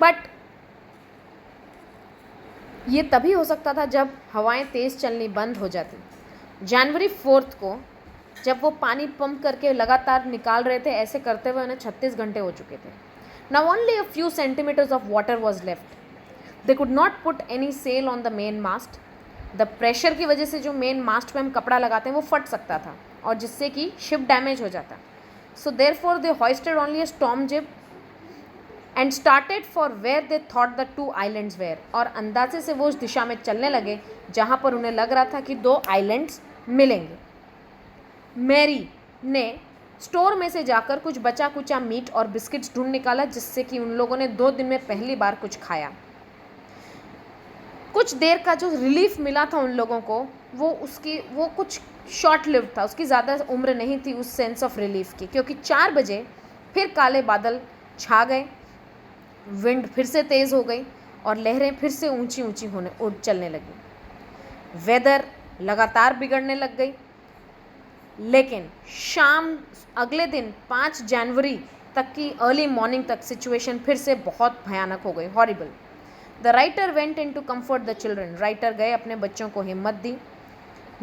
But ये तभी हो सकता था जब हवाएं तेज़ चलनी बंद हो जाती। जनवरी 4 को जब वो पानी पंप करके लगातार निकाल रहे थे, ऐसे करते हुए उन्हें 36 घंटे हो चुके थे। Now only a few centimetres of water was left. They could not put any sail on the main mast. The pressure की वजह से जो मेन मास्ट पे हम कपड़ा लगाते हैं वो फट सकता था और जिससे कि शिप डैमेज हो जाता। So therefore they hoisted only a storm jib and started for where they thought the two islands were. और अंदाजे से वो उस दिशा में चलने लगे जहाँ पर उन्हें लग रहा था कि 2 आइलैंड्स मिलेंगे। मैरी ने स्टोर में से जाकर कुछ बचा कुचा मीट और बिस्किट्स ढूंढ निकाला, जिससे कि उन लोगों ने 2 दिन में पहली बार कुछ खाया। कुछ देर का जो रिलीफ मिला था उन लोगों को, वो कुछ शॉर्ट लिव्ड था, उसकी ज़्यादा उम्र नहीं थी उस सेंस ऑफ रिलीफ की, क्योंकि 4 बजे फिर काले बादल छा गए, विंड फिर से तेज़ हो गई और लहरें फिर से ऊंची ऊंची चलने लगी। वेदर लगातार बिगड़ने लग गई। लेकिन शाम अगले दिन 5 जनवरी तक की अर्ली मॉर्निंग तक सिचुएशन फिर से बहुत भयानक हो गई, horrible. The writer went in to comfort the children. Writer गए, अपने बच्चों को हिम्मत दी,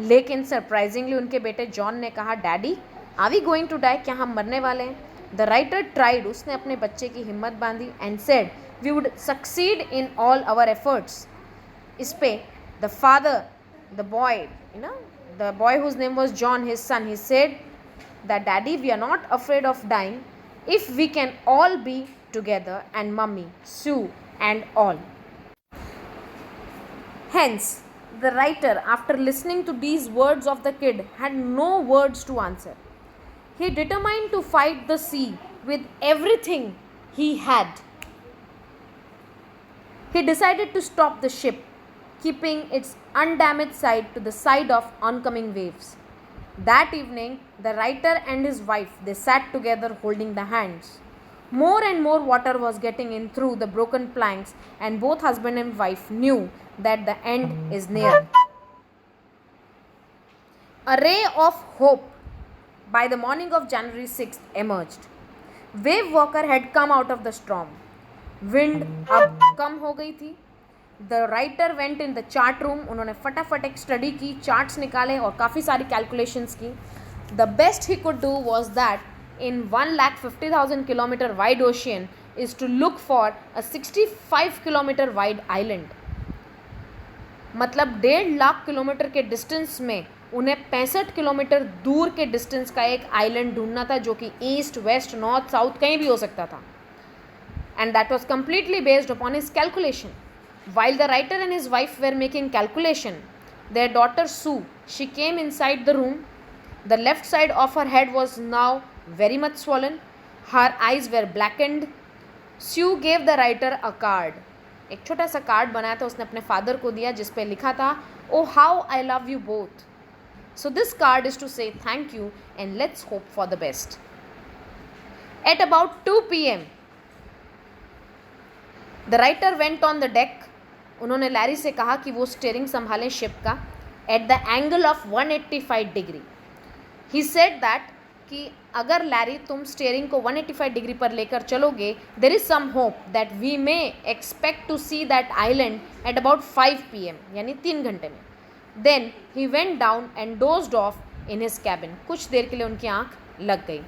लेकिन सरप्राइजिंगली उनके बेटे जॉन ने कहा, daddy are we going to die, क्या हम मरने वाले हैं? द राइटर ट्राइड, उसने अपने बच्चे की हिम्मत बांधी and said we would succeed in all our efforts. इस पे the father, the boy, the boy whose name was John, his son, he said that daddy, we are not afraid of dying if we can all be together, and mummy, Sue and all. Hence, the writer, after listening to these words of the kid, had no words to answer. He determined to fight the sea with everything he had. He decided to stop the ship, keeping its undamaged side to the side of oncoming waves. That evening, the writer and his wife, they sat together holding the hands. More and more water was getting in through the broken planks, and both husband and wife knew that the end is near. A ray of hope by the morning of January 6th emerged. Wave Walker had come out of the storm. Wind अब कम हो गई थी। The writer went in the chart room. उन्होंने फटाफट एक study की, charts निकाले और काफ़ी सारी कैलकुलेशंस की। The best he could do was that in 1,50,000 kilometre wide ocean is to look for a 65 kilometre wide island. मतलब 1.5 लाख किलोमीटर के डिस्टेंस में उन्हें 65 किलोमीटर दूर के डिस्टेंस का एक आइलैंड ढूंढना था, जो कि ईस्ट, वेस्ट, नॉर्थ, साउथ कहीं भी हो सकता था। And that was completely based upon his calculation. While the writer and his wife were making calculation, their daughter Sue, she came inside the room. The left side of her head was now very much swollen. Her eyes were blackened. Sue gave the writer a card. एक छोटा सा card बनाया था, उसने अपने father को दिया, जिस पे लिखा था, "Oh how I love you both." So this card is to say thank you and let's hope for the best. At about 2 p.m., the writer went on the deck. उन्होंने लैरी से कहा कि वो स्टीयरिंग संभालें शिप का at the angle of 185 degree. He said that कि अगर Larry तुम steering को 185 डिग्री पर लेकर चलोगे, there is some hope that we may expect to see that island at about 5 PM, यानी 3 घंटे में. Then he went down and dozed off in his cabin. कुछ देर के लिए उनकी आँख लग गई.